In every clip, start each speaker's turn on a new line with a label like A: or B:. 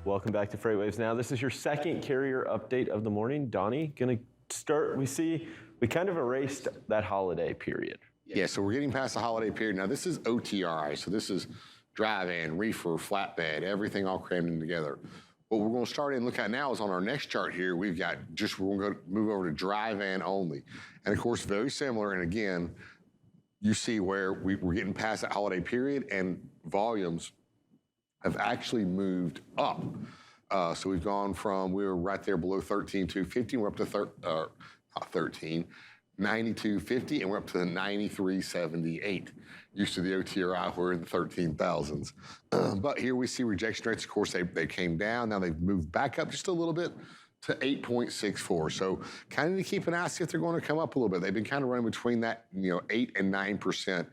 A: Welcome back to FreightWaves Now. This is your second carrier update of the morning. Donnie, gonna start, we kind of erased that holiday period.
B: Yeah, so we're getting past the holiday period. Now this is OTRI, so this is dry van, reefer, flatbed, everything all crammed in together. What we're gonna start and look at now is on our next chart here, we're gonna move over to dry van only. And of course, very similar, and again, you see where we're getting past that holiday period and volumes have actually moved up. So we've gone from, we were right there below 13,250, we're up to not 13, 92.50, and we're up to the 93.78. Used to the OTRI, we're in the 13,000s. But here we see rejection rates, of course, they came down. Now they've moved back up just a little bit to 8.64. So kind of to keep an eye, see if they're going to come up a little bit. They've been kind of running between that, 8 and 9%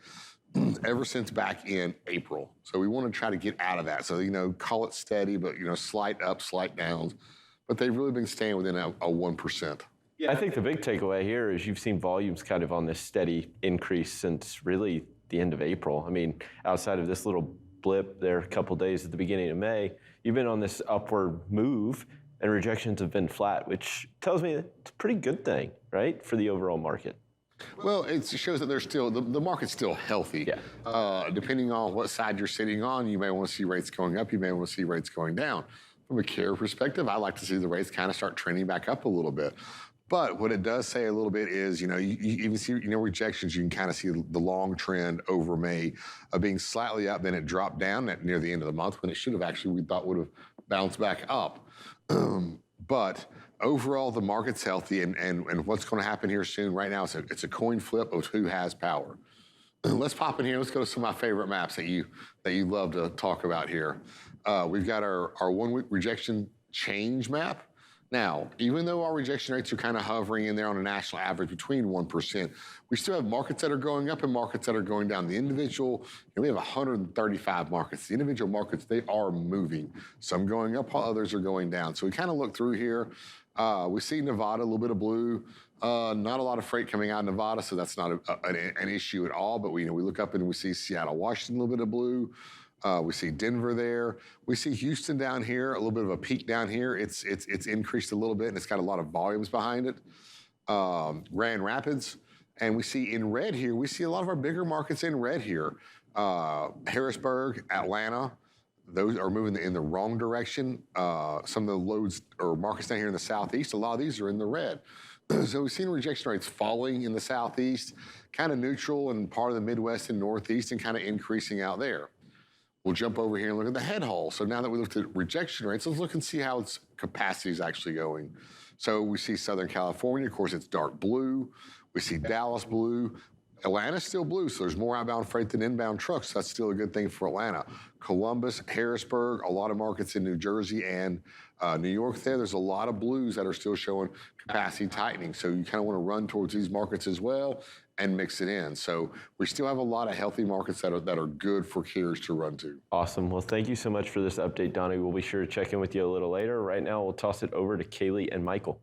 B: ever since back in April. So we want to try to get out of that. So, call it steady, but, slight ups, slight downs. But they've really been staying within a 1%.
A: Yeah, I think the big takeaway here is you've seen volumes kind of on this steady increase since really the end of April. I mean, outside of this little blip there a couple days at the beginning of May, you've been on this upward move and rejections have been flat, which tells me it's a pretty good thing, right, for the overall market.
B: Well, it shows that there's still, the market's still healthy.
A: Yeah.
B: Depending on what side you're sitting on, you may want to see rates going up, you may want to see rates going down. From a carrier perspective, I like to see the rates kind of start trending back up a little bit. But what it does say a little bit is, you even see, rejections, you can kind of see the long trend over May of being slightly up, then it dropped down near the end of the month when it should have actually, we thought would have bounced back up. But overall, the market's healthy, and what's going to happen here soon, right now, it's a coin flip of who has power. Let's pop in here. Let's go to some of my favorite maps that you love to talk about here. We've got our 1 week rejection change map. Now, even though our rejection rates are kind of hovering in there on a national average between 1%, we still have markets that are going up and markets that are going down. The individual, we have 135 markets. The individual markets, they are moving. Some going up while others are going down. So we kind of look through here. We see Nevada, a little bit of blue. Not a lot of freight coming out of Nevada, so that's not an issue at all. But we look up and we see Seattle, Washington, a little bit of blue. We see Denver there. We see Houston down here, a little bit of a peak down here. It's increased a little bit, and it's got a lot of volumes behind it. Grand Rapids, and we see in red here, we see a lot of our bigger markets in red here. Harrisburg, Atlanta, those are moving in the wrong direction. Some of the loads or markets down here in the southeast, a lot of these are in the red. So we've seen rejection rates falling in the southeast, kind of neutral in part of the Midwest and Northeast, and kind of increasing out there. We'll jump over here and look at the head haul. So now that we looked at rejection rates, let's look and see how its capacity is actually going. So we see Southern California, of course, it's dark blue. We see Dallas blue. Atlanta's still blue, so there's more outbound freight than inbound trucks. So that's still a good thing for Atlanta. Columbus, Harrisburg, a lot of markets in New Jersey and New York there's a lot of blues that are still showing capacity tightening. So you kind of want to run towards these markets as well and mix it in. So we still have a lot of healthy markets that are good for carriers to run to.
A: Awesome. Well, thank you so much for this update, Donnie. We'll be sure to check in with you a little later. Right now, we'll toss it over to Kaylee and Michael.